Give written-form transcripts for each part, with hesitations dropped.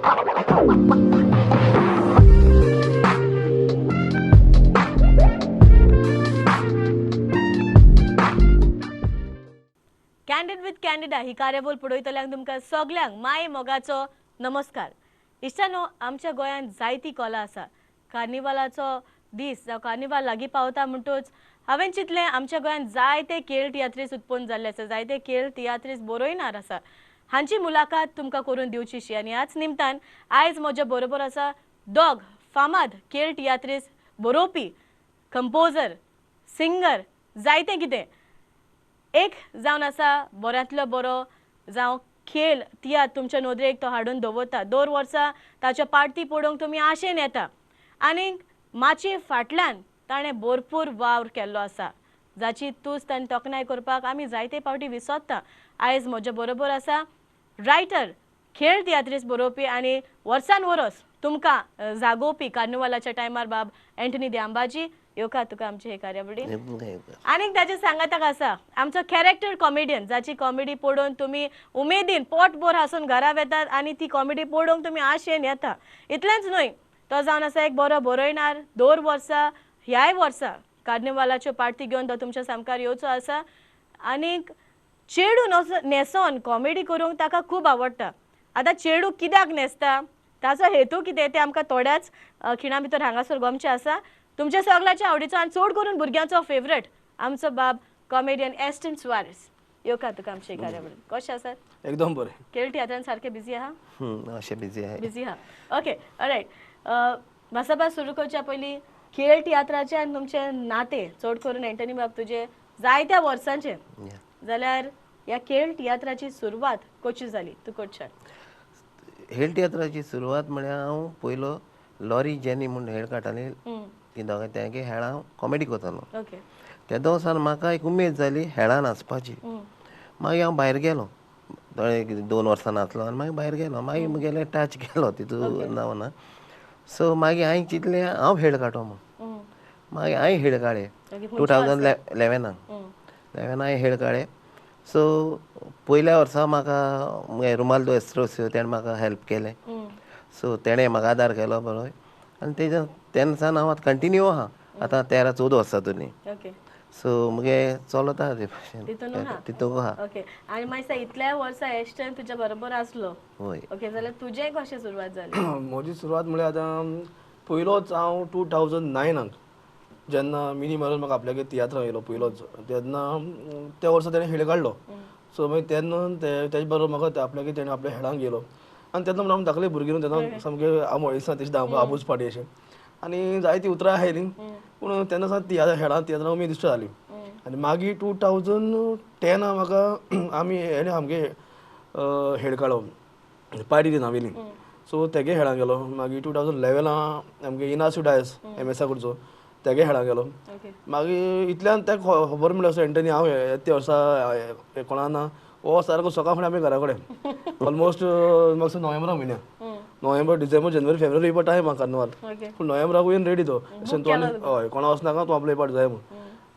Candid with candida ही कार्यावळ पळयतल्यांक तुमकां सगल्यांक माय मोगाचो नमस्कार. इश्टानो, आमच्या गोंयांत जायती कला आसा. कार्निवालाचो दीस जावं कार्निवाल लागीं पावता म्हणटूच हांवें चिंतलें आमच्या गोंयांत जायते खेळ तियात्रीस उत्पन्न जाल्ले आसा, जायते खेळ तियात्रीस बरयणार आसा. हांची मुलाखत तुमकां करून दिवचीशी आनी ह्याच निमतान आयज म्हज्या बरोबर आसा दोग फामाद खेळ तियात्रीस बरोवपी, कंपोजर, सिंगर, जायते कितें. एक जावन आसा बऱ्यांतलो बरो जावं खेळ तियात्र तुमच्या नोदरेक तो हाडून दवरता. दर वर्सा ताच्या पार्टी पळोवंक तुमी आशेन येता. आनी माची फाटल्यान ताणें भरपूर वावर केल्लो आसा, जाची तूज ताणें तोखणाय करपाक आमी जायते फावटी विसरता. आयज म्हज्या बरोबर आसा रायटर, खेळ तियात्रीस बरोवपी आनी वर्सान वरस तुमकां जागोवपी कार्निवालाच्या टायमार बाब एंटनी देंबाजी. येवका तुका आमचे हे कार्यावळी. आनीक ताचे सांगाताक आसा आमचो कॅरेक्टर कॉमेडियन, जाची कॉमेडी पळोवन तुमी उमेदीन पोटभर हांसून घरा वेतात आनी ती कॉमेडी पळोवंक तुमी आशेन येता. इतलेंच न्हय, तो जावन आसा एक बरो बरयणार. दर वर्सा ह्याय वर्सा कार्निवालाच्यो पार्टी घेवन तो तुमच्या सामकार येवचो आसा. आनीक चेडू न्हेसोन कॉमेडी करूंक ताका खूब आवडटा. आतां चेडू कित्याक न्हेसता, ताचो हेतू कितें तें आमकां थोड्याच खिणा भितर हांगासर गोमचें आसा. तुमच्या सगळ्याच्या आवडीचो आनी चड करून भुरग्यांचो फेवरेट आमचो बाब कॉमेडियन एस्टन सुवारेस. येवका तुका आमचे कार्यावळी. कशें आसात? एकदम बरें. खेळ तियात्रान सारके बिजी आहा? अशें बिजी आहा. बिजी आहा, ओके, ऑलरायट. भासाभास सुरू करच्या पयलीं खेळ तियात्राचे आनी तुमचे नाते चड करून एंटनी बाब तुजे जायत्या वर्सांचे जाल्यार ह्या खेळ तियात्राची सुरवात कशी जाली, तूं करचें? हेळ तियात्राची सुरवात म्हळ्यार हांव पयलो लॉरी जेनी म्हूण हेळ काडटाली. ती दोगांय तेगे हेळां कॉमेडी करतालो. त्या दिवसान म्हाका एक उमेद जाली हेळान नाचपाची. मागीर हांव भायर गेलो, 2 वर्सां नाचलो आनी मागीर भायर गेलो. मागीर मुगेले टच केलो तितून ना. सो मागीर हांवें चिंतलें हांव हेळ काडटो म्हूण. मागीर हांवें हेळ काडले 2011 हांवें हेळ काडले. सो पयल्या वर्सा म्हाका रुमाल्दो एस्ट्रोसियो तेणें म्हाका हेल्प केलें. सो तेणें म्हाका आदार केलो बरो. आनी तेन्नासान हांव आतां कंटिन्यू आहा. आतां 13-14 वर्सां तुनी. सो मुगे चलता ते भाशेन तितूंक आहा. ओके. आनी मागीर इतल्या वर्सां एस्टन तुज्या बरोबर आसलो. होय. ओके, जाल्यार तुजें कशें सुरवात जाली? म्हजी सुरवात म्हळ्यार आतां पयलोच हांव 2009 जेन्ना मिनी मारून म्हाका आपल्यागे तियात्रां येयलो पयलोच, तेन्ना त्या वर्सा तेणें हेळ काडलो. सो मागीर तेन्ना तेजे बरोबर म्हाका आपल्यागे तेणें आपल्या हेळांक गेलो. आनी तेन्ना म्हणून धाकले भुरगीं न्हू, तेन्ना सामकें हांव म्हणिसना तेशी धांवपा आबूज पाडी अशें. आनी जायतीं उतरां आहायलीं, पूण तेन्ना सावन तियात्रां उमेद दिश्टी जाली. आनी मागीर 2010 म्हाका आमी हेणें आमगे हेळ काडलो, पार्टी दिवन हांवेली. सो तेगे हेळांक गेलो. मागीर 2011 आमगे इनासू डायस MSA कडचो तेगे हेळांक गेलो. मागीर इतल्यान तेका खबर म्हणल्यार असो एंटनी हांव ते वर्सा कोणाना हो सारको सकाळ फुडें आमी घरा कडेन ऑलमोस्ट म्हाका नोव्हेंबरा म्हयन्या, नोव्हेंबर, डिसेंबर, जानेवारी, फेब्रुवारी येवपा टायम म्हाका कार्निवाल. पूण नोव्हेंबराक येवन रेडी तो अशें तूं हय कोणा वचनाका तूं आपल्या येवपाक जाय म्हणून.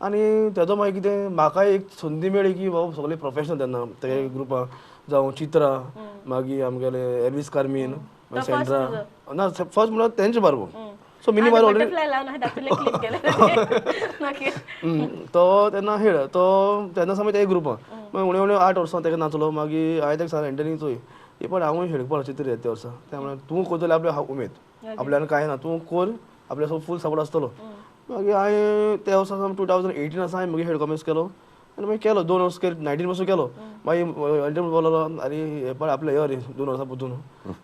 आनी तेजो मागीर कितें म्हाका एक संदी मेळ्ळी की बाबा सगळे प्रोफेशनल तेन्ना तेगे ग्रुपां जावं चित्रा, मागीर आमगेले एल्वीस कार्मीन, मागीर सेंड्रा ना फर्स्ट म्हणल्यार तेंचे बरोबर. सो मिनी मार ऑलरेडी तो तेन्ना हेळ तो तेन्ना समज एक ग्रुपां मागीर उणें उणें 8 वर्सां तेका नाचलो. मागीर हांवें तेका सांगलें एंटनी चोय हे पण हांवूय हेळपाक चित्र येता वर्सा. त्या म्हळ्यार तूं करतलें आपल्या उमेद, आपल्यान कांय ना, तूं कर, आपल्या फूल सपोर्ट आसतलो. मागीर हांवें त्या वर्सा 2018 आसा हांवें मागीर हेळ कॉमेस केलो. आनी मागीर केलो 2 वर्स 19 वर्सां केलो. मागीर एंटनी बोलो आरे हे पण आपल्या यो रे 2 वर्सां परतून.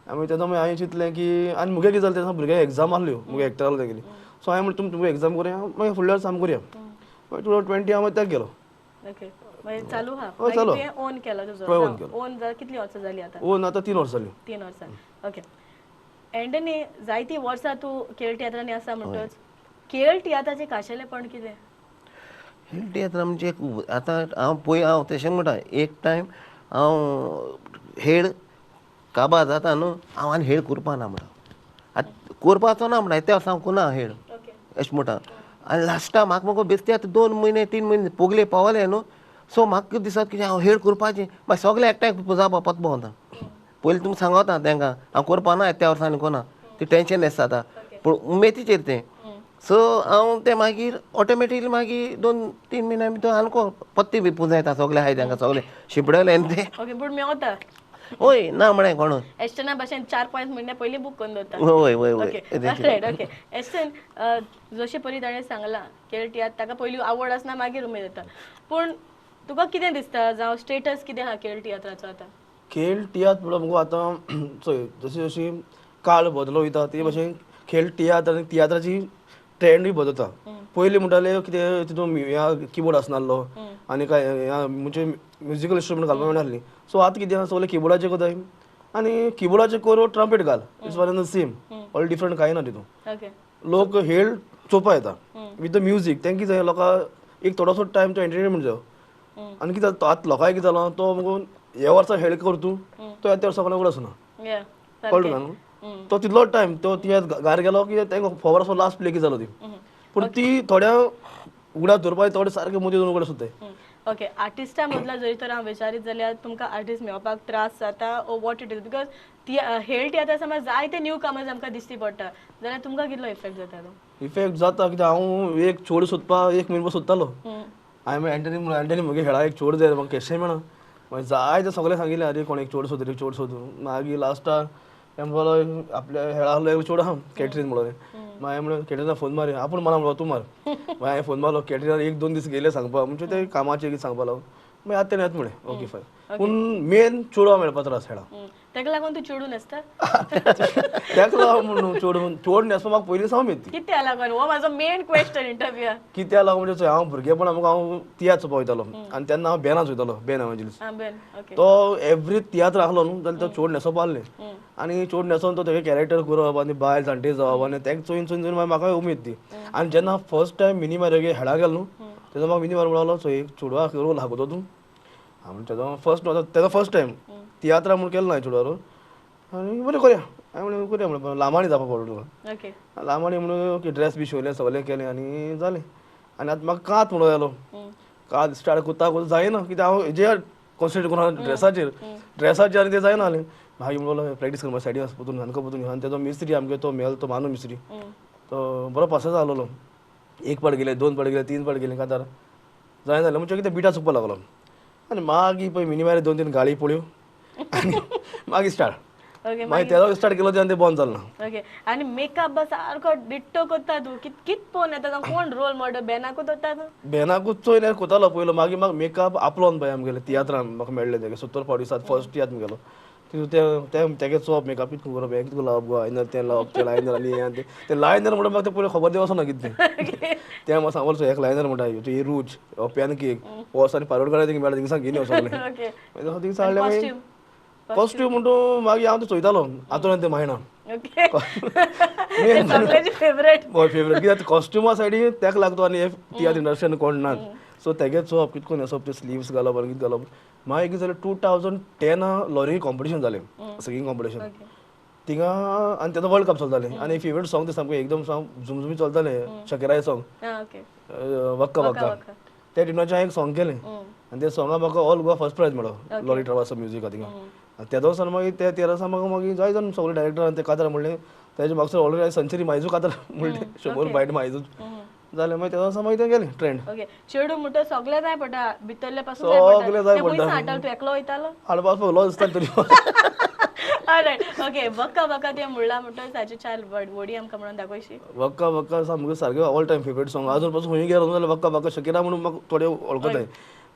आमी तेन्ना मागीर हांवें चिंतलें की आनी मुगे कितें जालें तेन्ना भुरग्यां एग्जाम आसल्यो मुगे एक्टराल तेगेली. सो हांवें म्हणलें तुमकां एग्जाम करुया मागीर फुडल्या वर्सा आमी करुया. मागीर 2020 हांव तेका गेलो. चालू हा ओन केला तुजो ओन कितली वर्सां जाली आतां? ओन आतां 3 वर्सां जाली. 3 वर्सां. ओके. एंटनी जायती वर्सां तूं खेळ तियात्रांनी आसा म्हणटच खेळ तियात्राचें खाशेलेपण कितें? हेळ तियात्र म्हणजे आतां हांव तशें म्हणटा एक टायम हांव हेळ काबार जाता न्हू हांव आनी हेळ करपा ना म्हणटा. आतां करपाचो ना म्हणटा त्या वर्सा हांव करना हेळ अशें म्हणटा. आनी लास्टाक म्हाका बेश्टे आतां 2 म्हयने 3 म्हयने पोगले पावले न्हू. सो म्हाका दिसता की हांव हेळ करपाचें मागीर सगळे एकठांय जावपा पत्ता भोंवता. पयलीं तुमकां सांगता तांकां हांव करपा ना त्या वर्सांनी कोना ती टेंशन येस जाता पूण उमेदीचेर तें सो हांव तें मागीर ऑटोमॅटिकली मागीर 2-3 म्हयन्या भितर आनको पत्ती बी पुंजायता सगळे आहाय तांकां सगळे शिपडले आनी ते ओके पूण मेवता वय ना म्हणे कोण एस्टना भाशेन 4-5 म्हयने पयलीं बूक करून दवरता वय वय वय ओके रायट ओके एस्टन जशें परी ताणें सांगलां केळटियात ताका पयलीं आवड आसना मागीर उमेद येता पूण तुका कितें दिसता जावं स्टेटस कितें आहा केळ तियात्राचो आतां खेळ तियात्र म्हणल्यार मुगो आतां चोय जशी जशी काळ बदलो वयता ते भाशेन खेळ तियात्र आनी तियात्राची ट्रेंडूय बदलता पयलीं म्हणटाले कितें तितून किबोर्ड आसनासलो आनी काय म्हणजे म्युजिकल इंस्ट्रुमेंट घालपाक मेळनासली सो आतां कितें सगळे किबोर्डाचेर कोताय आनी किबोर्डाचेर करून ट्रम्पेट घाल it's one and the same all different कांय ना तितून ओके लोक हेळ चोवपा येता विथ द म्युजीक तेंक कितें जाय लोकांक एक थोडोसो टायम तो एंटरटेनमेंट जायो आनी कितें जाता आतां लोकांक कितें जालो तो मुगो ह्या वर्सा हेळ कर तूं तो येत्या वर्सा कोणाक आसना कळटा न्हू तो तितलो टायम तो तियात्र घार गेलो की तेंका खबर आसलो लास्ट प्ले कितें जालो ती पूण ती थोड्या उगडाक धरपाक थोडे सारके मोदी दोन उगड सुद्दां ओके आर्टिस्टा मदलो जरी तर हांव विचारीत जाल्यार तुमकां आर्टिस्ट मेळपाक त्रास जाता oh what it is because हेळ तियात्र समज जायते न्यू कमर्स आमकां दिश्टी पडटा जाल्यार तुमकां कितलो इफेक्ट जाता तो इफेक्ट जाता कित्याक हांव एक चोड सोदपाक एक म्हयनो सोदतालो हांवें एंटनी म्हगे खेळा एक चोड जाय म्हाका केशें मेळना मागीर जायते सगळे सांगिल्लें अरे कोण एक चोड सोद मागीर लास्टाक तें आपल्या हेळा आहलो एक चोड आहा कॅटरीन म्हणून मागीर म्हणून कॅटरीना फोन मारी आपूण मारा म्हणलो तूं मार मागीर हांवें फोन मारलो कॅटरीना 1-2 दीस गेले सांगपाक म्हणजे ते कामाचें कितें सांगपा लागून मागीर आतां तें येता म्हणे ओके फायन पूण मेन चोडवा मेळपा त्रास हेळा ताका लागून तूं चिडून आसता तेका लागून म्हणून चोड न्हेसपा म्हाका पयलीं सावन येता कित्या लागून हो म्हाजो मेन क्वेश्चन इंटरव्यूआ कित्याक लागून म्हणजे हांव भुरगेपणा म्हाका हांव तियात्र चोवपा वयतालो आनी तेन्ना हांव बेनाच वयतालो बेन एवँजलिस्ट ओके तो एवरी तियात्र आसलो न्हू जाल्यार तो चोड न्हेसोवपा आहलें आनी चोड न्हेसोवन तो तेगे कॅरेक्टर करप आनी बायल जाणटी जावप आनी तेका चोयन चोयन चोयन मागीर म्हाका उमेद ती आनी जेन्ना फर्स्ट टायम मिनी मारगे हेळा गेलो न्हू तेन्ना म्हाका मिनी मार म्हणलो सो एक चोडवा रोल आहा गो तूं हांव म्हणटा तेजो फर्स्ट टायम तियात्रा म्हूण केलो ना चोडवा रोल आनी बरें करया हांवें म्हणलें करया म्हणलें लामाणी जावपा पडलो तुका ओके लामाणी म्हणून ड्रेस बी शिवलें सगलें केलें आनी जालें आनी आतां म्हाका कात म्हणून जालो कात स्टार्ट कोत्ता जायना कित्याक हांव हेजेर कॉन्सन्ट्रेट करून ड्रेसाचेर आनी तें जायना जालें मागीर म्हणलो प्रॅक्टीस करपा सायडीन वचून हांका वचून आनी तेजो मिस्त्री आमगे तो मेल तो मानू मिस्त्री तो बरो पास जालोलो 1 पाट गेले 2 पाट गेले 3 पाट गेले कांतार जायना जालें म्हणजे कितें बिटा चुकपा लागलो आनी मागीर पळय मिनी मारी 2-3 गाळी पळ्यो आनी मागीर स्टार्ट ओके मागीर तेजो स्टार्ट केलो तेन्ना तें बंद जालें ना ओके आनी मेकअप सारको डिट्टो करता तूं कित पोवन येता जावं कोण रोल मॉडल बेनाकूच दवरता तूं बेनाकूच चोयन कोतालो पयलो मागीर म्हाका मेकअप आपलोन पळय आमगेले तियात्रान म्हाका मेळ्ळे तेगे 70 फावटी दिसात फर्स्ट तियात्र गेलो तितून तेगे चोवप मेकअप कितको करप हें कितको लावप गो लायनर तें लावप तें लायनर आनी हें तें लायनर म्हणटा म्हाका तें पयलीं खबर दिवना कितें तें म्हाका सांगलो एक लायनर म्हणटा ही रूच पॅन केक वर्स आनी पारोडकार थिंग मेळटा थिंग घेवन सगलें ओके मागीर थिंग सांगलें मागीर कॉस्ट्यूम म्हणटू मागीर हांव तें चोयतालो हातून तें मायना ओके सगळ्याची फेवरेट हय फेवरेट कित्याक कॉस्ट्युमा सायडीन तेका लागतो आनी हे तियात्र इंडस्ट्रीन कोण नात सो तेगे चोवप कितको न्हेसप ते स्लीव्स घालप आनी कितें घालप मागीर कितें जालें 2010 लॉरी कॉम्पिटिशन जालें सिंगींग कॉम्पिटिशन थिंगा आनी तेजो वर्ल्ड कप चलतालें आनी फेवरेट सॉंग ते सामकें एकदम सॉंग झुमझुमी चलतालें शकिराय सॉंग ओके वक्का वक्का त्या टिनाचें हांवें एक सॉंग केलें आनी त्या सॉंगाक म्हाका ऑल गोवा फर्स्ट प्रायज मेळ्ळो लॉरी ट्रॅवल्स म्युजीक थिंगा आनी तेदो वर्सान मागीर त्या 13 वर्सा म्हाका मागीर जाय जावन सगळे डायरेक्टरान ते कातर म्हणलें तेजे म्हाका ऑलरेडी सेंचुरी मायजू कातर म्हणलें 100 बायट मायजू जालें मागीर तेदो वर्सा मागीर तें गेलें ट्रेंड ओके चेडू म्हणटा सगळें जाय पडटा भितरले पासून जाय पडटा हाडटालो तूं एकलो वयतालो हाडपाक लॉ दिसता तरी ऑलरायट ओके वक्का वक्का तें म्हणला म्हणटा ताची चाल वडी आमकां म्हणून दाखयशी वक्का वक्का सामकें सारकें ऑल टायम फेवरेट सॉंग आजून पासून खंय गेलो जाल्यार वक्का वक्का शकिरा म्हणून म्हाका थोडे वळखताय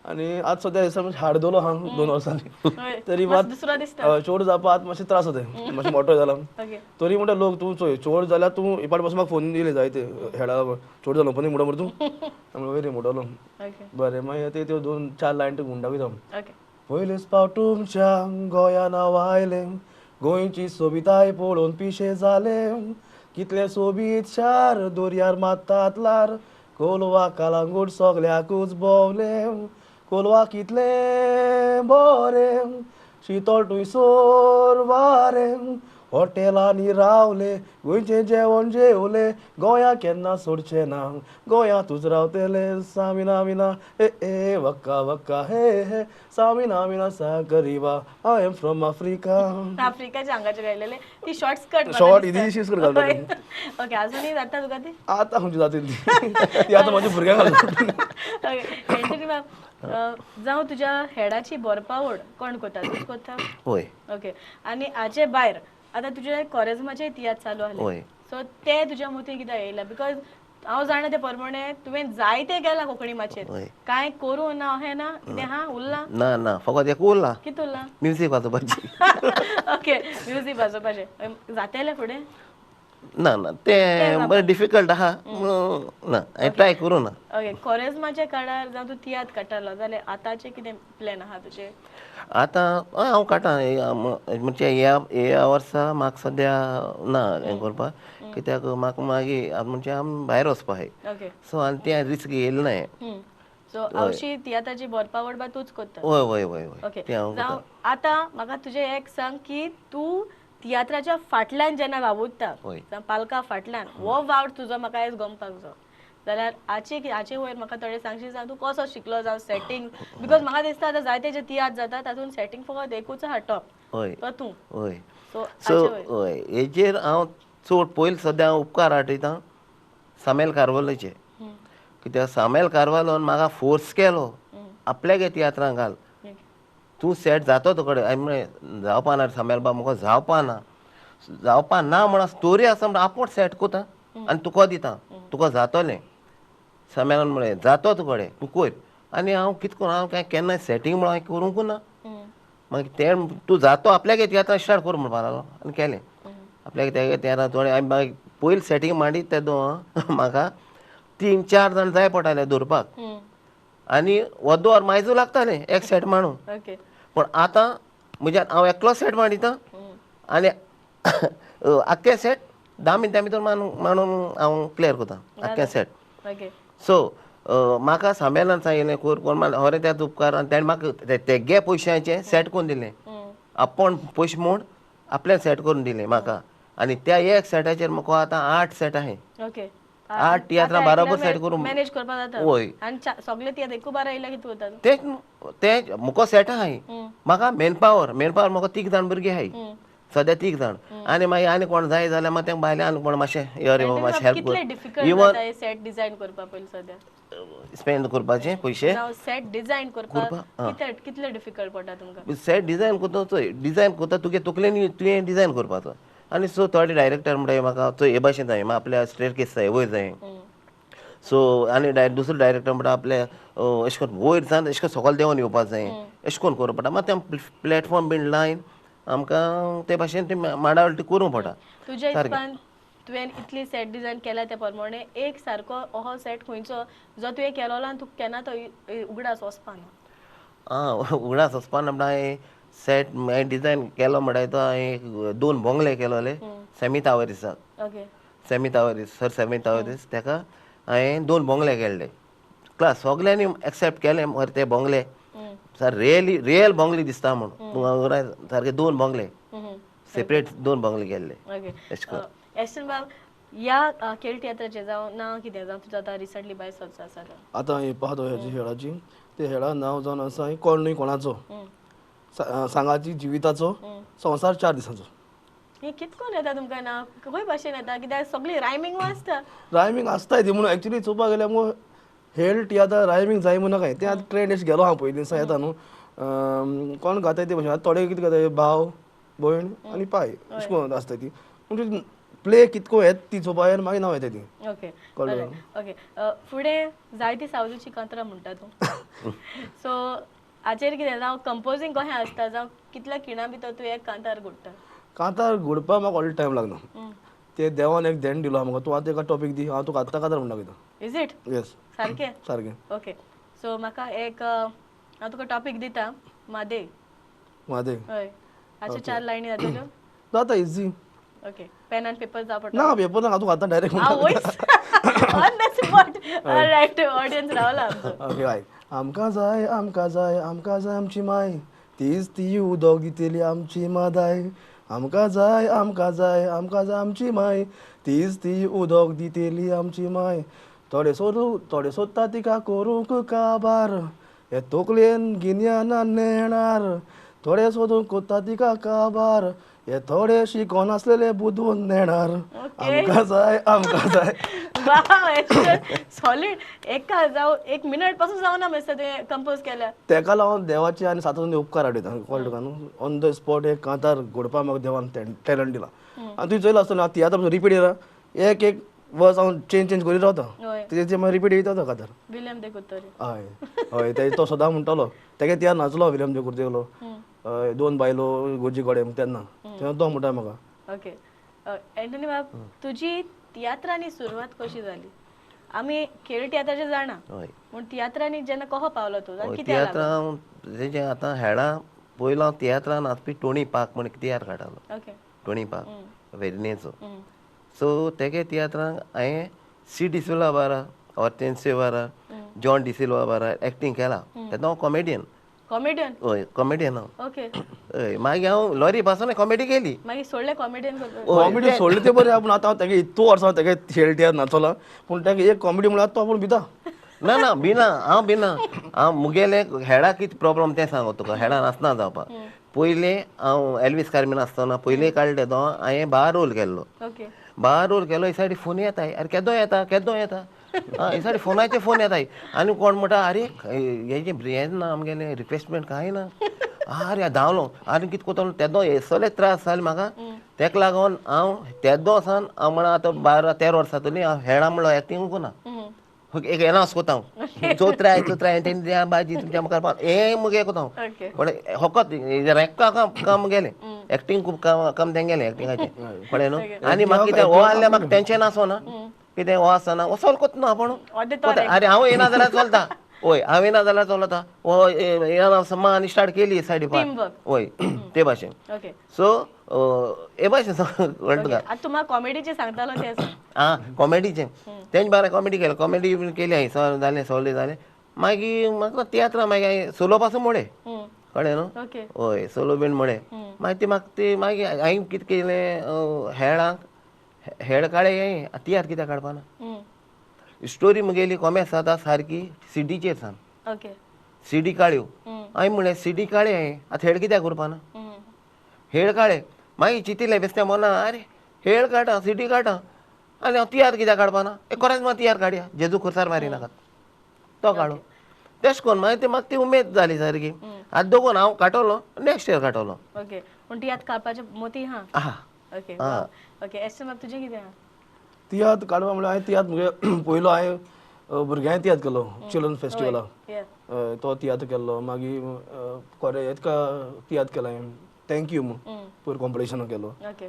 आनी आज सद्या दिसा हाड दवरलो हांव 2 वर्सांनी तरी मात दुसरो दिसता चोड जावपा आतां मातशें त्रास जाताय मातशें मोठो जाला तरी म्हणटा लोक तूं चोय चोड जाल्यार तूं इपाट पासून म्हाका फोन दिले जायते हेडा चोड जालो ओपनींग म्हणटा मरे तूं वय रे म्हणटलो बरें मागीर त्यो 2-4 लायन तूं म्हणटा वयता पयलेच फावट तुमच्या गोंयान हांव आयलें गोंयची सोबिताय पळोवन पिशें जालें कितले सोबीत शार दर्यार मात्तात लार कोलवा कालांगूट सगल्याकूच भोंवलें कोलवा कितलें बरें शितळ थंयसर वारें हॉटेलांनी रावले गोंयचें जेवण जेवले गोंया केन्ना सोडचें ना गोंया तूच रावतले सामिना मिना ए ए वक्का वक्का हे हे सामिना मिना सागरिवा आय एम फ्रॉम आफ्रिका. आफ्रिकाच्या हांगाचे गायलेले ती short skirt short easy skirt घालता ती. ओके अजूनही जाता तुका ती आतां खंयची जातली ती आतां म्हाज्या भुरग्यांक घालता. एंटनी मॅम जावं तुज्या हेडाची बरपावड कोण कोता तूच कोता होय ओके आनी हाचे भायर आतां तुजे कॉरेजमाचे तियात्र चालू आले होय सो ते तुज्या मतीन कित्याक येयला बिकॉज हांव जाणा ते प्रमाणे तुवें जायते गेला कोंकणी माचयेर होय. कांय करूं ना अहें ना कितें हा उरलां ना ना फकत एक उरला कितें उरलां म्युझिक वाजोवपाची. ओके म्युझिक वाजोवपाचें जातेलें फुडें ना ना ते बरें डिफिकल्ट आहा ना हांवें ट्राय करूं ना. ओके कॉरेजमाच्या काळार जावं तूं तियात्र काडटालो जाल्यार आतांचे कितें प्लॅन आहा तुजे आतां हांव काडटां म्हणजे ह्या वर्सा म्हाका सद्या ना हें करपाक कित्याक म्हाका मागीर म्हणजे आमी भायर वचपा आहाय ओके सो आनी तें रिस्क येयलें नाय. सो हवशी तियात्राची बरपावड बा तूच करता होय होय होय होय ओके तें हांव जावं आतां म्हाका तुजें एक सांग की तूं तियात्राच्या फाटल्यान जेन्ना वावुरता होय. जावं पालका फाटल्यान हो वावड तुजो म्हाका आयज गमपाक जाय जाल्यार हाचे वयर म्हाका थोडें सांगशी जावं तूं कसो शिकलो जावं सेटींग बिकॉज म्हाका दिसता आतां जायते जे तियात्र जाता तातूंत सेटींग फकत एकूच आहा टॉप होय तो तूं होय सो सो हाचे वयर होय हेजेर हांव चड पयलीं सद्या हांव उपकार आठयतां सामेल कारवालोचे कित्याक सामेल कारवालोन म्हाका फोर्स केलो आपल्यागे तियात्रांक घाल तूं सेट जातो तुकडे हांवें म्हळें जावपा ना सामेल बाब म्हाका जावपा ना म्हणून स्टोरी आसा म्हणून आपूण सेट कोता आनी तुका दिता तुका जातोलें सामेलान म्हळें जातो तुकडे तूं कोयर आनी हांव कितें करूं हांव काय केन्नाय सेटींग म्हणून हांवें करूंक ना मागीर तें तूं जातो आपल्यागे तियात्रां स्टार्ट कर म्हणपा लागलो आनी केलें आपल्यागे तेगे तियात्रां थोडें हांवें मागीर पयलीं सेटींग मांडीत तेदो म्हाका 3-4 जाण जाय पडटाले दवरपाक आनी वद्द वर मायजू लागतालें एक सेट मांडून ओके पूण आतां म्हज्यान हांव एकलो सेट मांडिता आनी आख्खे सेट 10 मिनटां भितर मांडून हांव क्लियर कोता आख्खे सेट ओके सो म्हाका सामेलान सांगिल्लें कोर मागीर होरे त्याच उपकार आनी ताणें म्हाका तेगे पयशांचें सेट करून दिलें आपूण पयशे म्हूण आपल्यान सेट करून दिलें म्हाका आनी त्या एक सेटाचेर म्हाका आतां 8 सेट आहाय ओके 8 तियात्रां बाराबर सेट करूं मॅनेज करपाक जाता होय आनी सगळे तियात्र एकू बारा येयला कितें करता तें मुको सेट आहाय म्हाका मेन पावर म्हाका 3 जाण भुरगीं आहाय सद्या 3 जाण आनी मागीर आनी कोण जाय जाल्यार मागीर तेंक भायले आनी कोण मातशें यो रे बाबा मातशें हेल्प कितले कर डिफिकल्ट जाता सेट डिझायन करपाक पयलीं सद्या स्पेंड करपाचे पयशे जावं सेट डिझायन करपाक कितले डिफिकल्ट पडटा तुमकां सेट डिझायन कोता तुगे तकलेन तुवें डिझायन करपाचो आनी सो थोडे डायरेक्टर म्हणटा म्हाका चोय हे भाशेन जाय आपल्या स्ट्रेट केस जाय वयर जाय सो आनी दुसरो डायरेक्टर म्हणटा आपले अशें करून वयर जावन अशें करून सकयल देंवन येवपाक जाय अशें करून करपाक पडटा मात तें प्लॅटफॉर्म बीन लायन आमकां ते भाशेन ती मांडावळटी करूंक पडटा तुज्या हिसपान तुवें इतली सेट डिझायन केल्या त्या प्रमाणे एक सारको अहो सेट खंयचो जो तुवें केलो आनी तुका केन्ना तो उगडास वचपाना उगडास वचपाना म्हणटा हांवें सेट हांवें डिझायन केलो म्हणटा तो हांवें 2 बोंगले केलोले सेमी तावरीसाक ओके सेमी तावरीस तेका हांवें 2 बोंगले केल्ले क्लास सगल्यांनी एक्सेप्ट केले मरे ते बोंगले सर रियल बोंगले दिसता म्हणून तूं सारके 2 बोंगले सेपरेट 2 बोंगले केल्ले ओके एस्टन बाब ह्या खेळ तियात्राचे जावं ना कितें जावं तुजो आतां रिसंटली बाय सर्च आसा आतां हे पाहतो ह्याची खेळाची ते खेळा नांव जावन आसा कोण न्हय कोणाचो सांगाची जिविताचो संवसार 4 दिसांचो हे कितकोन येता तुमकां ना खंय भाशेन येता कित्याक सगळी रायमींग आसता रायमींग आसताय ती म्हणून एक्चुली चोवपाक गेल्यार मग हेळ तियात्र रायमींग जाय म्हणून काय ते आतां ट्रेंड अशें गेलो हांव पयलीं दिसा येता न्हू कोण गाताय ते भशेन थोडे कितें गाताय भाव भयण आनी पाय अशें करून आसता ती म्हणजे प्ले कितको येत ती चोवपाक मागीर नांव येता ती ओके ओके फुडें जायती सावलीची कांतरां म्हणटा तूं सो हाचेर कितें जावं कंपोजींग कशें आसता जावं कितल्या खिणां भितर तूं एक कांतार घडटा कांतार घडपाक म्हाका ऑल टायम लागना ते देवान एक ध्यान दिलो म्हाका तूं आतां एका टॉपीक दी हांव तुका आत्तां कांतार म्हणटा कितें इज इट येस सारकें सारकें ओके सो म्हाका एक हांव तुका टॉपीक दिता मादे मादे हय हाचे 4 लायनी जातल्यो जाता easy okay pen and paper जावं पडटा ना पेपर ना तूं आतां direct on the spot alright audience रावला आमचो ओके आयक आमकां जाय आमकां जाय आमकां जाय आमची माय तीच ती उदक दितली आमची मादाय आमकां जाय आमची माय, तीच ती उदक दितेली आमची माय. थोडे सोदता तिका करूंक काबार, हे तकलेन गिन्यान नेणार. थोडे सोदून कोत्ता तिका काबार, हे थोडे शिकोन आसलेले बुदून नेणार. आमकां जाय सॉलिड एका जाऊ 1 मिनिट पासून जावना मस्त ते कंपोज केल्या. तेका लागून देवाचे आनी सातून उपकार आडयता कळटा तुका न्हू. ऑन द स्पॉट एक कांतार घडपा म्हाका देवान टॅलंट दिला. आनी तुवें चयला आसतना तियात्र रिपीट येयला, एक वर्स हांव चेंज करीत रावता, होय तेजे मागीर रिपीट येता तो कांतार. विलियम दे कुत्तोरी. हय हय तो सदां म्हणटालो. तेगे तियात्र नाचलो विलियम दे कुर्तेलो. 2 बायलो गोजी कोडे तेन्ना तो म्हणटा म्हाका. ओके एंटनी बाब, तुजी तियात्रांनी सुरवात कशी जाली? आमी खेळ तियात्राचे जाणा, हय पूण तियात्रांनी जेन्ना कसो पावलो तूं आनी कित्याक तियात्र लागून? हांव तेजे आतां हेळां पयलो हांव तियात्रान नाचपी टोणी पाक म्हण तियात्र काडटालो. ओके. टोणी पाक वेर्णेचो. सो तेगे तियात्रांक हांवें सी डिसिल्वा बारा, ऑर्टेन्सियो बारा, जॉन डिसिल्वा बारा एक्टींग केला. तेन्ना हांव कॉमेडियन. कॉमेडियन. हय कॉमेडियन हांव. ओके. हय मागीर हांव लॉरी पासून कॉमेडी केली. मागीर सोडले कॉमेडियन करपाक. कॉमेडी सोडले ते बरें, पूण आतां हांव तेगे इतू वर्सां तेगे खेळ तियात्र नाचला, पूण तेगे एक कॉमेडी म्हणल्यार तो आपूण भिता. ना भिना हांव भिना. हांव मुगेले हेळा कितें प्रॉब्लम तें सांगो तुका. हेळा नाचना जावपाक पयलीं हांव एल्वीस कार्मीन आसतना पयलीं काडले तो हांवें बार रोल केल्लो. ओके. बार रोल केलो, हे सायडी फोन येताय, अरे केदो येता हे सायडी फोनाचे फोन येताय. आनी कोण म्हणटा अरे हेजे हें ना आमगेलें रिप्लेसमेंट कांय ना. अरे धांवलो आनी कितें कोत्तलो तेदो हेसले त्रास जाले म्हाका. तेका लागोन हांव तेदो सावन हांव म्हणा आतां 12-13 वर्सां जातलीं हांव हेळा म्हणलो एक्टींग करना. एक एनावंस कोता हांव चोत्राय तेणी द्या बाजी तुमच्या मुखार हें मुगे कोता हांव. ओके. पण फकत रेक्का काम गेलें एक्टींग खूब काम तेंगेलें एक्टिंगाचें कळ्ळें न्हू. आनी म्हाका कितें हो आहल्यार म्हाका टेंशन आसना. कितें हो आसना हो सॉल्व कोत्ता आपूण. अरे हांव येना जाल्यार चलता. हय हांव येना जाल्यार चलता. हो येना समा आनी स्टार्ट केली सायडी पार. हय ते भाशेन. ओके. सो हे भाशेन कळटा तुका. आतां तूं म्हाका कॉमेडीचें सांगतालो तें सांग. आं कॉमेडीचें तेंच बारा कॉमेडी केलें. कॉमेडी केली हांवें सॉल्व जालें सॉल्व जालें. मागीर म्हाका तियात्रां मागीर हांवें सोलो पासून मोडे कळ्ळें न्हू. ओके. हय सोलो बीन मोडे. मागीर ती म्हाका ती मागीर हांवें कितें केलें हेळांक हेळ काडे हांवें तियात्र कित्याक काडपाना. स्टोरी मुगेली कॉमेस आतां सारकी सीडीचेर सान. ओके. सीडी काड्यो हांवें म्हणलें सीडी काडे हांवें आतां हेळ कित्याक करपाना. हेळ काडे मागीर चिंतिल्लें बेश्टें मना अरे हेळ काडटा सीडी काडटा आनी हांव तियात्र कित्याक काडपाना. खरेंच म्हाका तियात्र काडया जेजू खुर्सार मारी नाकात तो काडूं. तेश कोन्न मागीर ती म्हाका ती उमेद जाली सारकी. आतां दोगून हांव काडटलो नेक्स्ट इयर काडटलो. ओके. पूण तियात्र काडपाचें मोती हा. आहा ओके. ओके. एस म्हाका तुजें कितें आहा? तियात्र काडपा म्हणल्यार हांवें तियात्र मुगे पयलो हांवें भुरग्यांक तियात्र केलो चिल्ड्रन फेस्टिवलाक. तो तियात्र केल्लो. मागीर कोरे हेका तियात्र केलो हांवें थँक्यू म्हूण पयर कॉम्पिटिशनाक केलो. ओके.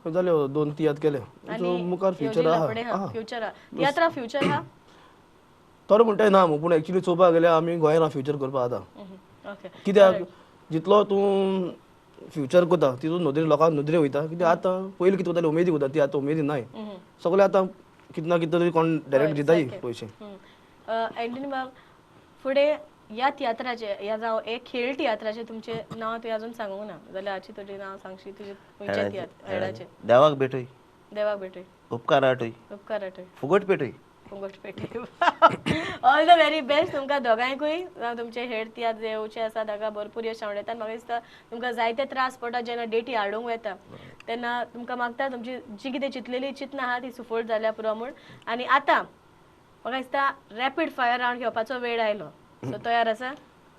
जाल्यो 2 तियात्र केले. सो मुखार फ्युचर आहा. फ्युचर आहा. तियात्रा फ्युचर आहा? थोडे म्हणटाय ना पूण एक्चुली चोवपाक गेल्यार आमी गोंयांत फ्युचर करपा आतां. ओके. कित्याक जितलो तूं फ्युचर करता तितून लोकांक नदरे वयता. कित्याक आतां पयलीं कितें करताले उमेदी करता ती आतां उमेदी नाय. सगळे आतां कितें ना कितें तरी कोण डायरेक्ट दिताय पयशे. एंटनी बाब फुडें ह्या तियात्राचे ह्या जावं एक खेळ तियात्राचे तुमचें नांव तुवें अजून सांगूंक ना जाल्यार हाची तुजें नांव सांगशी तुजें खंयचें तियात्र हेळाचें. देवाक भेटय देवाक भेटय. उपकार आटय उपकार आटय. फुगट पेटय. फुगट पेटय. ऑल द व्हेरी बेस्ट तुमकां दोगांयकूय. तुमचे हेळ तियात्र जे येवचे आसा ताका भरपूर यश आवडटा. म्हाका दिसता तुमकां जायते त्रास पडटा जेन्ना डेटी हाडूंक वता तेन्ना तुमकां मागता तुमची जी कितें चिंतलेली चिंतना आहा ती सुफोळ जाल्या पुरो म्हूण. आनी आतां म्हाका दिसता रॅपीड फायर रावंड घेवपाचो वेळ आयलो. सो तयार आसा?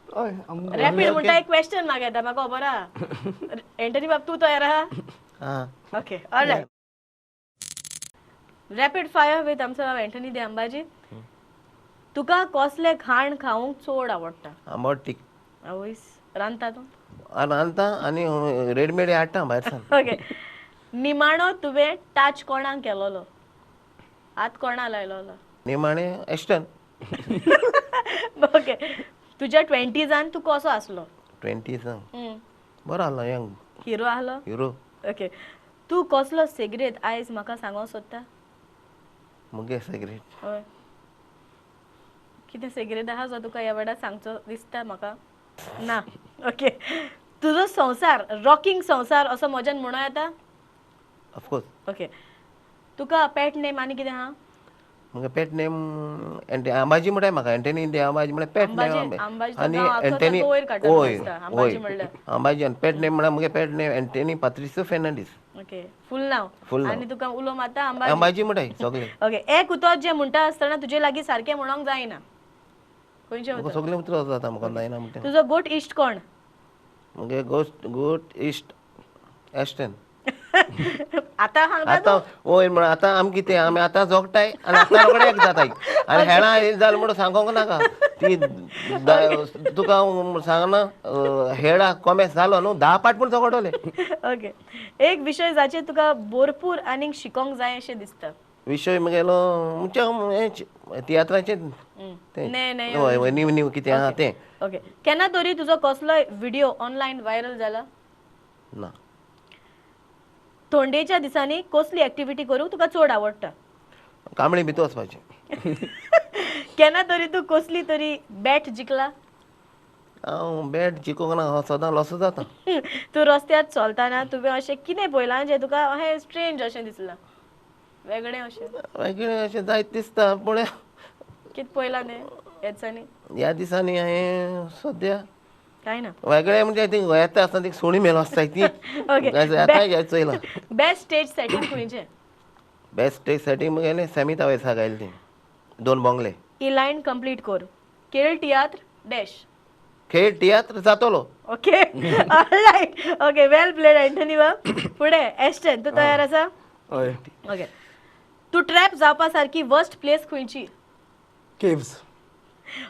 रॅपीड म्हणटा एक क्वेश्चन म्हाका येता म्हाका खबर आहा. एंटनी बाब तूं तयार आहा? Okay. All right. Rapid fire with आमचो एंटनी दे अंबाजी. तुका कसले घाण खावंक चड आवडटा? आंबट तीख. आवयस रांदता तूं? रांदता आनी रेडीमेड हाडटा भायर सान. ओके. निमाणो तुवें टच कोणाक केलोलो? हात कोणा लायलोलो? निमाणें एस्टन. ओके. तुज्या 20s तूं कसो आसलो? 20s बरो आहलो यंग हिरो आहलो? हिरो. ओके. तूं कसलो सिगरेट आयज म्हाका सांगोंक सोदता? मुगे सिगरेट. हय. कितें सिगरेट आहा जो तुका ह्या वेळार सांगचो दिसता म्हाका? ना. ओके. तुझो संसार रॉकिंग संसार असो मजान म्हणूं येता ऑफकोर्स ओके तुका पेट नेम आनी कितें आहा म्हाका पेट नेम अंबाजी म्हणटाय म्हाका एंटनी अंबाजी म्हळ्यार पेट नेम अंबाजी तो आनी गांव आख्खो एंटनी सारको वयर काडटा वय दिसता, वय अंबाजी म्हणल्यार. अंबाजी आनी पेट नेम म्हळ्यार म्हगे pet name Antony Patricio Fernandes okay full नांव Full नांव. आनी तुका उलो मारता अंबाजी अंबाजी म्हणटाय सगळे ओके एक उतर जे म्हणटा आसतना तुजे लागीं सारकें म्हणोंक जायना खंयचें म्हाका उतर सगळे उतर जाता म्हाका जायना म्हणटा तुजो गोट इश्ट कोण म्हगे गोस्ट गोट इश्ट एस्टन आतां सांगता आतां वयर म्हण आतां आमी कितें आमी आतां जोगताय आनी आतां रोखडे एक जाताय आनी हेळां येयली जालें म्हणून सांगोंक नाका ती तुका हांव सांगना हेळा कोमेस जालो न्हू 10 पाट पूण जोगोटोले ओके एक विशय जाचेर तुका भरपूर आनीक शिकोंक जाय अशें दिसता विशय म्हगेलो म्हणजे तियात्राचें तें ने ने हय हय नीव नीव कितें आहा तें ओके केन्ना तरी तुजो कसलोय व्हिडिओ ऑनलायन व्हायरल जाला ना थोंडेच्या दिसांनी कसली एक्टिविटी करूंक तुका चड आवडटा कांबळी भितर वचपाचें केन्ना तरी तूं कसली तरी बॅट जिखला हांव बॅट जिखोंक ना हांव सदां लॉस जाता तूं रस्त्यार चलतना तुवें अशें कितें पळयलां जें तुका अशें स्ट्रेंज अशें दिसलां वेगळें अशें वेगळें अशें जायत दिसता पूण कितें पळयलां न्ही ह्या दिसांनी ह्या दिसांनी हांवें सद्या कांय ना वेगळें म्हणजे ती येता आसतना ती सोणी मेलो आसता ती ओके आतां चोयलां बेस्ट स्टेज सेटींग खंयचें बेस्ट स्टेज सेटींग म्हगेलें समिता वैसा गायलें ती 2 बोंगले ही लायन कंप्लीट कर केरळ तियात्र डॅश खेळ तियात्र जातलो ओके ऑलराइट ओके वेल प्लेड एंटनी वा फुडें एस्टन तूं तयार आसा हय ओके तूं ट्रॅप जावपा सारकी वर्स्ट प्लेस खंयची केव्स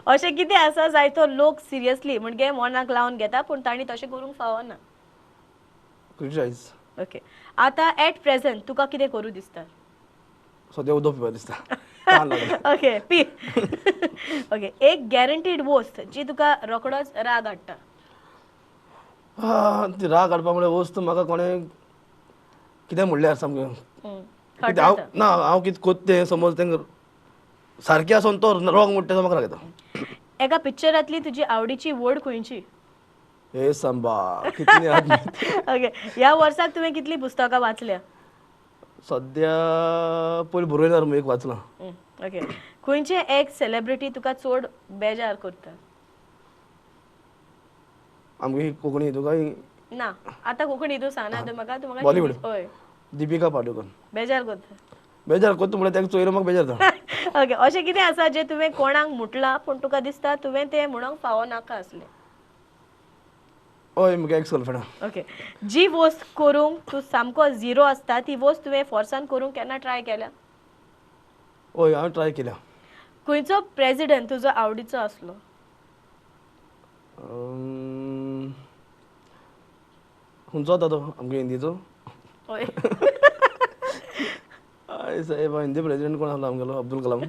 अशें कितें आसा जायतो लोक सिरियसली म्हणजे मनाक लावन घेता पूण तांणी तशें करूंक फावना क्रिटिसायज ओके आतां एट प्रेझेंट तुका कितें करूं दिसता सद्या उदक पिवपा दिसता तहान लागल्या. ओके पी ओके एक गॅरंटीड वस्त जी तुका रोखडोच राग हाडटा ती राग काडपा म्हळ्यार वस्त म्हाका कोणें कितें म्हणल्यार सामकें कितें हांव खटता ना हांव कितें कोत्तें समज तेंका सारकें आसोन तो रॉंग म्हणटा तो म्हाका राग येता एका पिक्चरांतली तुजी आवडीची वड खंयची हे सांबा कितली आदमी ओके ह्या वर्साक तुवें कितलीं पुस्तकां वाचल्या सद्या पयलीं बरोयनार एक वाचलां ओके खंयचे एक सेलिब्रिटी तुका चड बेजार करता आमगे कोंकणी तुका ना आतां कोंकणी हितून सांगना तूं म्हाका बॉलिवूड? हय दिपिका पाडुकोन बेजार करता बेजार कोत्ता म्हळ्यार तेका चोयलो म्हाका बेजार जाता ओके अशें कितें आसा जें तुवें कोणाक म्हटलां पूण तुका दिसता तुवें तें म्हणूंक फावो नाका आसलें हय म्हगे एक्स गर्लफ्रेंड ओके जी वस्त करूंक तूं सामको झिरो आसता ती वस्त तुवें फोर्सान करूंक केन्ना ट्राय केल्या हय हांवें ट्राय केल्या खंयचो प्रेजिडेंट तुजो आवडीचो आसलो खंयचो जाता तो आमगे हिंदीचो हय हय साहेब हिंदी प्रेसिडेंट कोण आसलो आमगेलो अब्दुल कलाम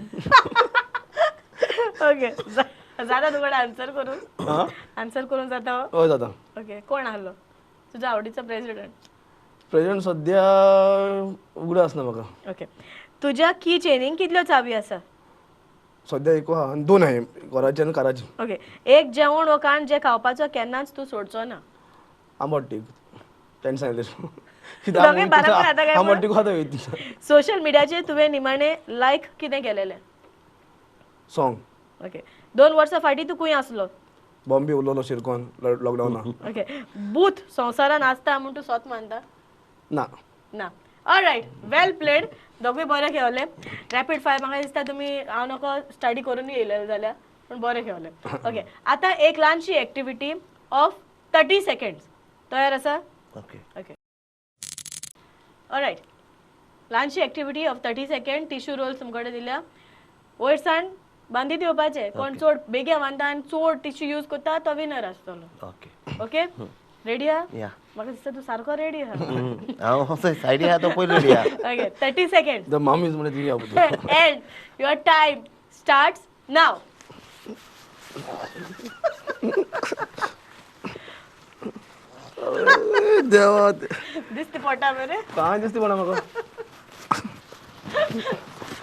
ओके जाता तुकडे आन्सर करून आं आन्सर करून जाता हो? हय जाता ओके कोण आसलो तुजो आवडीचो प्रेजिडेंट प्रेसिडेंट सद्या उगडो आसना म्हाका ओके तुज्या की चेनीक कितल्यो चावी आसा सद्या एक आहा आनी 2 आहाय घराची आनी काराची ओके एक जेवण वो खाण जे खावपाचो केन्नाच तूं सोडचो ना आंबट तीख तेणें सांगलें दोगांय बाराबर खाता काय आंबट तीख खाता वयती सोशल मिडियाचेर तुवें निमाणें लायक कितें केलेलें सॉंग ओके 2 वर्सां फाटीं तूं खंय आसलो बॉम्बे उरलोलो शिरकोन लॉकडावनान ओके बूथ संवसारान आसता म्हूण तूं स्वत मानता ना ना ऑलरायट वेल प्लेड दोगूय बरें खेळले रॅपीड फायर म्हाका दिसता तुमी हांव नको स्टडी करून येयलेले जाल्यार पूण बरें खेळले ओके आतां एक ल्हानशी एक्टिविटी ऑफ 30 सेकंड्स तयार आसा ओके ओके ऑलरायट ल्हानशी activity of 30 second tissue rolls तुमकडे दिल्या वयरसाण बांदीत येवपाचे कोण चड बेगीन बांदता आनी चड टिश्यू यूज करता तो विनर आसतलो ओके ओके रेडी आहा या म्हाका दिसता तूं सारको रेडी आहा हांव सायडी आहा तो पयलो रेडी आहा okay 30 second the Maugham is म्हणे ती या एंड युअर टाइम स्टार्ट्स नाव देवा दिसते पोटा बरे काय दिसते म्हणा म्हाका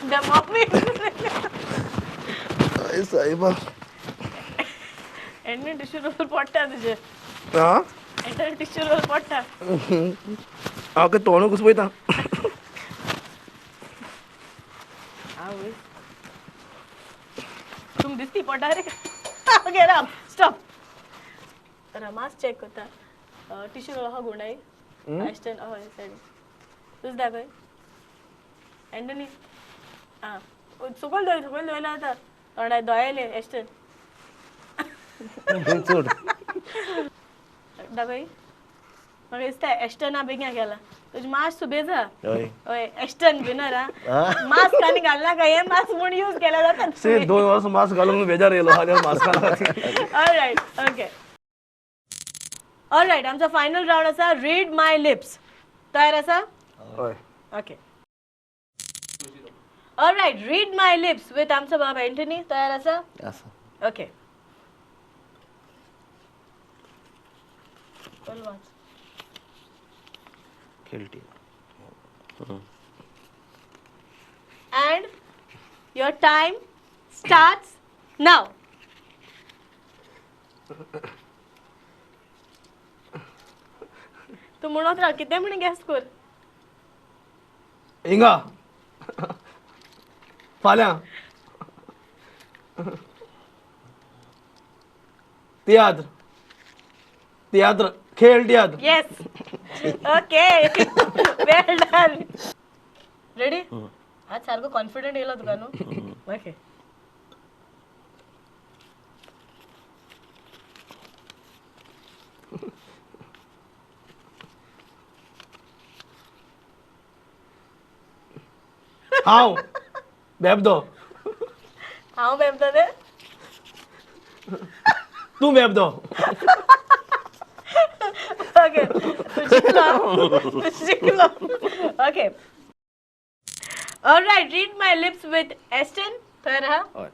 द मम्मी साहेबा एंड टिश्यू रोल पोटा तुजे हा एंटनी टिश्यू रोल पडटा हांव तोंड घुसपयता आवय तुम दिसती पडटा रे okay Ram stop mask check करता टिश्यू रोल आहा गुंडाई एस्टन हय सायड तुझ दाखय एंटनी आं सकयल दवरला आतां तोंडाय दोयेले एस्टन चड दाखय म्हाका दिसता एस्टना बेगीन गेला तुजी मास्क सुबेजा हय हय एस्टन विनर आं मास्क आनी घालना काय हे मास्क म्हूण यूज केला जाता से 2 वर्स मास्क घालून बेजार येयलो हाल्या मास्का खातीर ऑलराइट ओके ऑलराइट आमचा फायनल राउंड आसा रीड माय लिप्स तयार आसा हय okay alright read my lips with आमचा बाब एंटनी तयार आसा आसा ओके खेळटी and your time starts now. तू म्हणत राहा किती म्हणे गॅस कर हिंगा फाल्यां तियात्र तियात्र खेळ तियात्र येस ओके वेल डन रेडी आज सारखं कॉन्फिडंट येयलो तुका न्हू ओके हांव बेबदो हांव बेबदा ते तूं बेबदो ओके तू शिकलो okay alright read my lips with Aston तर हा हय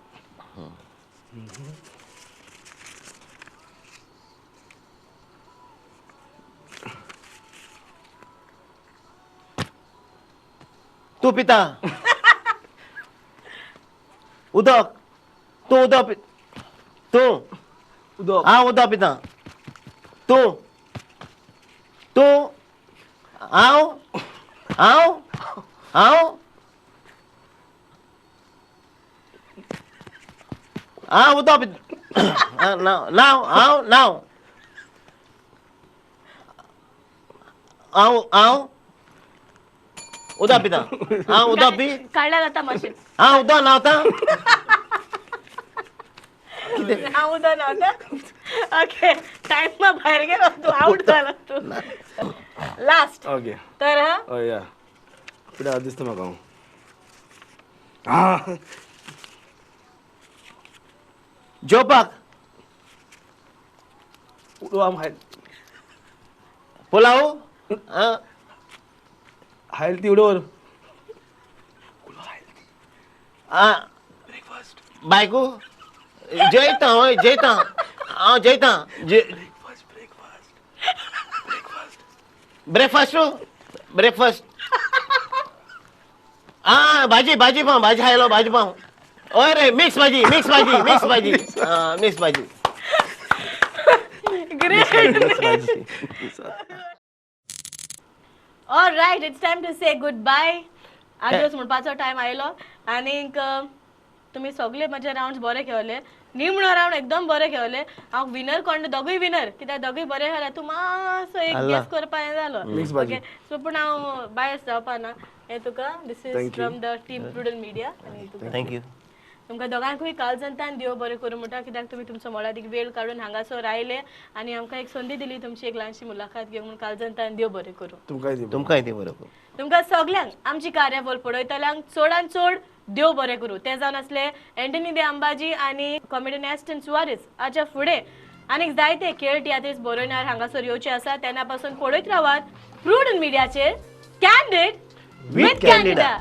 तू पिता उदक तू उदक तू उदक हांव उदक पिता तू तू हांव हांव हांव हांव उदक पिता नाव हांव हांव उदक पिता हांव उदक पी काढला जाता मशीन हांव उदक न्हांवता हांव उदक न्हांवता ओके टाइम भायर गेलो तू आउट जाला तू लास्ट ओके तर हा हय या कित्याक दिसता म्हाका हांव जेवपाक उडो हायल पुलाव हायल ती उडोवर ब्रेकफास्ट बायको जेयता हय जेयता हांव जेयता ब्रेकफास्ट ब्रेकफास्ट ब्रेकफास्ट ब्रेकफास्ट भाजी भाजी पाव भाजी खायलो भाजी पाव हय रे मिक्स भाजी मिक्स भाजी मिक्स भाजी मिक्स भाजी great all right it's time to say goodbye आदिवास म्हणपाचो टाइम आयलो आनीक तुमी सगळे म्हजे राउंड्स बरे खेळले निमणो राउंड एकदम बरे खेळले हांव विनर कोण दोगूय विनर कित्याक दोगूय बरे खेळले तूं मातसो एक गेस करपा हें जालो मिक्स भाजी. ओके सो पूण हांव बायस जावपा ना हें तुका this is Thank you. From the team Prudent Media आनी तुका थँक्यू तुमकां दोगांकूय काळजंतान देव बरें करूं म्हणटा कित्याक तुमी तुमचो मोलादीक वेळ काडून हांगासर आयले आनी आमकां एक संदी दिली तुमची एक ल्हानशी मुलाखत घेवंक म्हणून काळजंतान देव बरें करूं तुमकांय दी तुमकांय ती बरोबर तुमकां सगल्यांक आमची कार्यावळ पळयतल्यांक चडान चड देव बरें करूं ते जावन आसले एंटनी दे अंबाजी आनी कॉमेडियन एस्टन सुवारीस हाच्या फुडें आनीक जायते खेळ तियात्रीस बरोवणार हांगासर येवचे आसा तेन्ना पासून पळयत रावात प्रुडंट मिडियाचेर candid With with Candida. Candida